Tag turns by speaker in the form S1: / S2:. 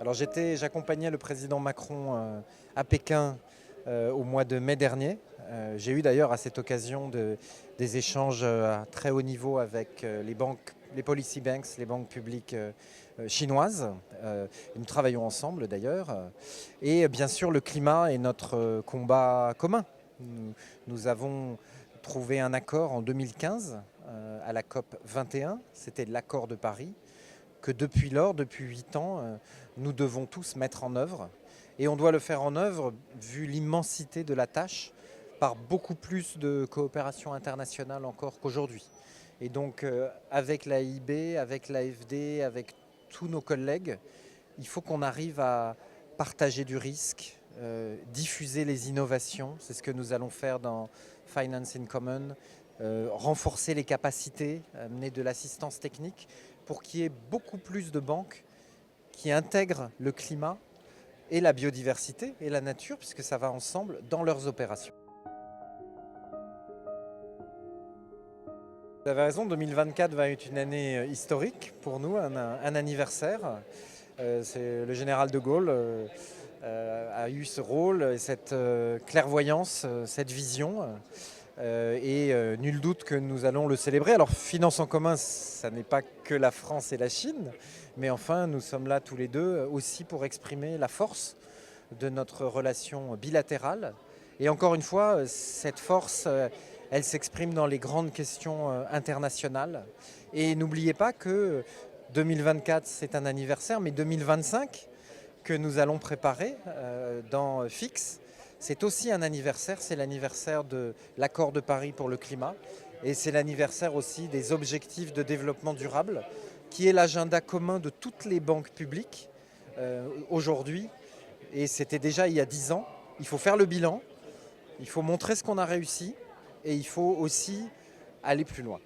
S1: Alors j'accompagnais le président Macron à Pékin au mois de mai dernier. J'ai eu d'ailleurs à cette occasion des échanges à très haut niveau avec les banques, les policy banks, les banques publiques chinoises. Nous travaillons ensemble d'ailleurs. Et bien sûr le climat est notre combat commun. Nous avons trouvé un accord en 2015 à la COP 21, c'était l'accord de Paris, que depuis lors, depuis 8 ans, nous devons tous mettre en œuvre. Et on doit le faire en œuvre, vu l'immensité de la tâche, par beaucoup plus de coopération internationale encore qu'aujourd'hui. Et donc avec l'AIB, avec l'AFD, avec tous nos collègues, il faut qu'on arrive à partager du risque, diffuser les innovations, c'est ce que nous allons faire dans Finance in Common, renforcer les capacités, amener de l'assistance technique pour qu'il y ait beaucoup plus de banques qui intègrent le climat et la biodiversité et la nature, puisque ça va ensemble, dans leurs opérations. Vous avez raison, 2024 va être une année historique pour nous, un anniversaire. C'est le général de Gaulle a eu ce rôle, cette clairvoyance, cette vision. Nul doute que nous allons le célébrer. Alors finance en commun, ça n'est pas que la France et la Chine, mais enfin nous sommes là tous les deux aussi pour exprimer la force de notre relation bilatérale. Et encore une fois, cette force, elle s'exprime dans les grandes questions internationales. Et n'oubliez pas que 2024, c'est un anniversaire, mais 2025, que nous allons préparer dans FIX, c'est aussi un anniversaire, c'est l'anniversaire de l'accord de Paris pour le climat et c'est l'anniversaire aussi des objectifs de développement durable qui est l'agenda commun de toutes les banques publiques aujourd'hui et c'était déjà il y a 10 ans. Il faut faire le bilan, il faut montrer ce qu'on a réussi et il faut aussi aller plus loin.